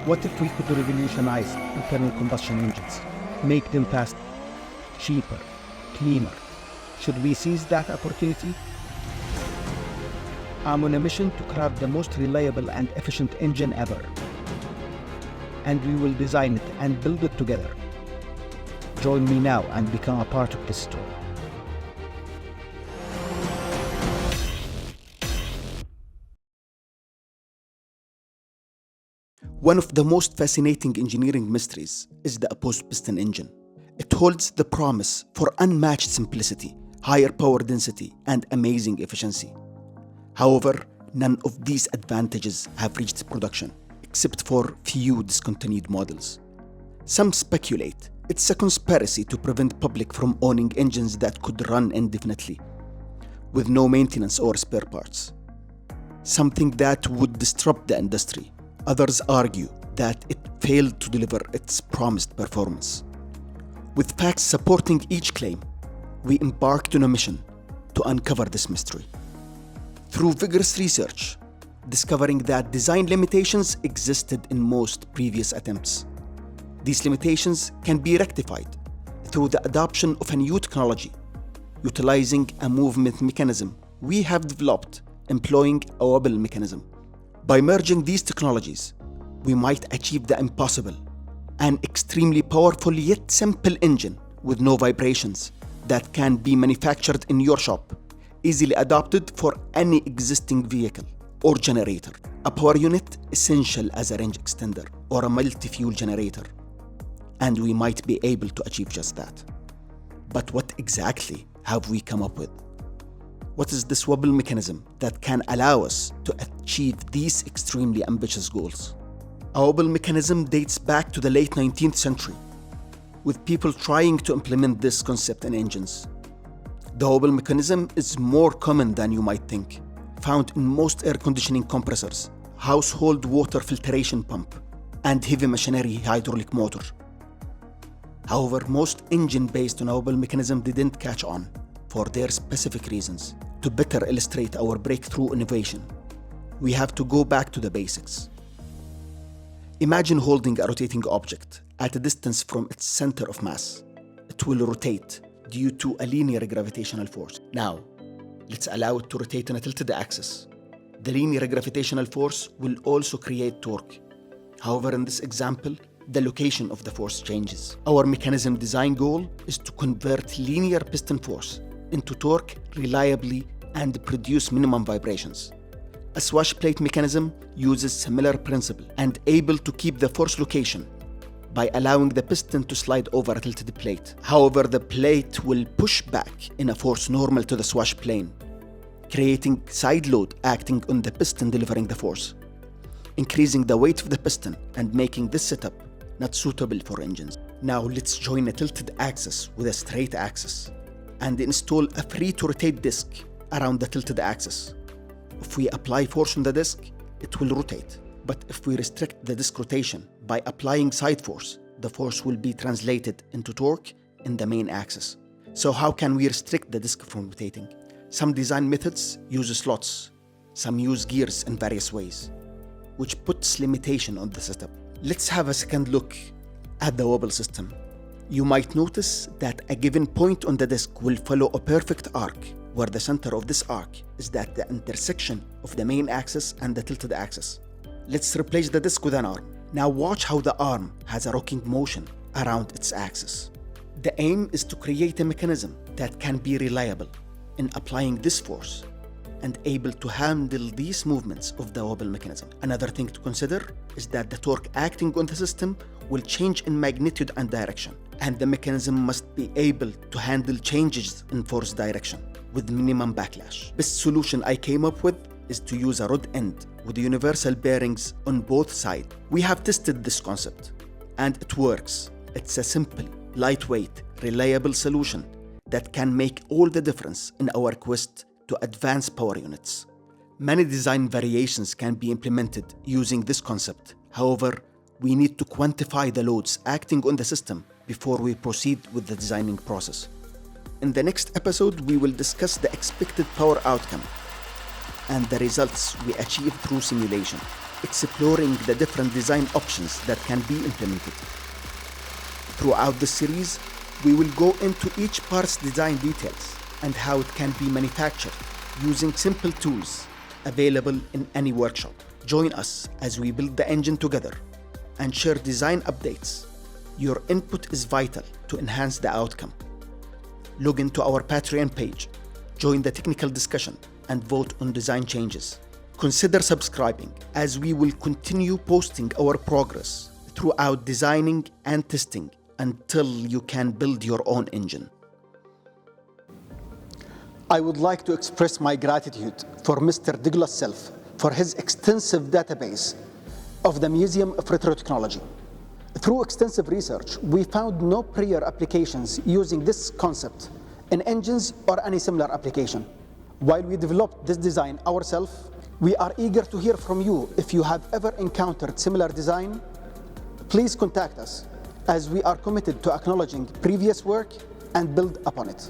What if we could revolutionize internal combustion engines, make them faster, cheaper, cleaner? Should we seize that opportunity? I'm on a mission to craft the most reliable and efficient engine ever. And we will design it and build it together. Join me now and become a part of this story. One of the most fascinating engineering mysteries is the opposed piston engine. It holds the promise for unmatched simplicity, higher power density, and amazing efficiency. However, none of these advantages have reached production, except for few discontinued models. Some speculate it's a conspiracy to prevent public from owning engines that could run indefinitely, with no maintenance or spare parts, something that would disrupt the industry. Others argue that it failed to deliver its promised performance. With facts supporting each claim, we embarked on a mission to uncover this mystery. Through vigorous research, discovering that design limitations existed in most previous attempts. These limitations can be rectified through the adoption of a new technology, utilizing a movement mechanism we have developed employing a wobble mechanism. By merging these technologies, we might achieve the impossible, an extremely powerful yet simple engine with no vibrations that can be manufactured in your shop, easily adapted for any existing vehicle or generator, a power unit essential as a range extender or a multi-fuel generator. And we might be able to achieve just that. But what exactly have we come up with? What is this wobble mechanism that can allow us to achieve these extremely ambitious goals? A wobble mechanism dates back to the late 19th century, with people trying to implement this concept in engines. The wobble mechanism is more common than you might think, found in most air conditioning compressors, household water filtration pump, and heavy machinery hydraulic motor. However, most engines based on a wobble mechanism didn't catch on for their specific reasons. To better illustrate our breakthrough innovation, we have to go back to the basics. Imagine holding a rotating object at a distance from its center of mass. It will rotate due to a linear gravitational force. Now, let's allow it to rotate on a tilted axis. The linear gravitational force will also create torque. However, in this example, the location of the force changes. Our mechanism design goal is to convert linear piston force into torque reliably and produce minimum vibrations. A swash plate mechanism uses similar principle and able to keep the force location by allowing the piston to slide over a tilted plate. However, the plate will push back in a force normal to the swash plane, creating side load acting on the piston delivering the force, increasing the weight of the piston and making this setup not suitable for engines. Now let's join a tilted axis with a straight axis and install a free-to-rotate disc around the tilted axis. If we apply force on the disc, it will rotate. But if we restrict the disc rotation by applying side force, the force will be translated into torque in the main axis. So how can we restrict the disc from rotating? Some design methods use slots, some use gears in various ways, which puts limitation on the setup. Let's have a second look at the wobble system. You might notice that a given point on the disc will follow a perfect arc, where the center of this arc is at the intersection of the main axis and the tilted axis. Let's replace the disc with an arm. Now watch how the arm has a rocking motion around its axis. The aim is to create a mechanism that can be reliable in applying this force and able to handle these movements of the wobble mechanism. Another thing to consider is that the torque acting on the system will change in magnitude and direction, and the mechanism must be able to handle changes in force direction with minimum backlash. Best solution I came up with is to use a rod end with universal bearings on both sides. We have tested this concept and it works. It's a simple, lightweight, reliable solution that can make all the difference in our quest to advance power units. Many design variations can be implemented using this concept. However, we need to quantify the loads acting on the system before we proceed with the designing process. In the next episode, we will discuss the expected power outcome and the results we achieve through simulation. exploring the different design options that can be implemented. Throughout the series, we will go into each part's design details and how it can be manufactured using simple tools available in any workshop. Join us as we build the engine together and share design updates. Your input is vital to enhance the outcome. Log into our Patreon page, join the technical discussion, and vote on design changes. Consider subscribing as we will continue posting our progress throughout designing and testing until you can build your own engine. I would like to express my gratitude for Mr. Douglas Self for his extensive database of the Museum of Retrotechnology. Through extensive research, we found no prior applications using this concept in engines or any similar application. While we developed this design ourselves, we are eager to hear from you. If you have ever encountered similar design, please contact us, as we are committed to acknowledging previous work and build upon it.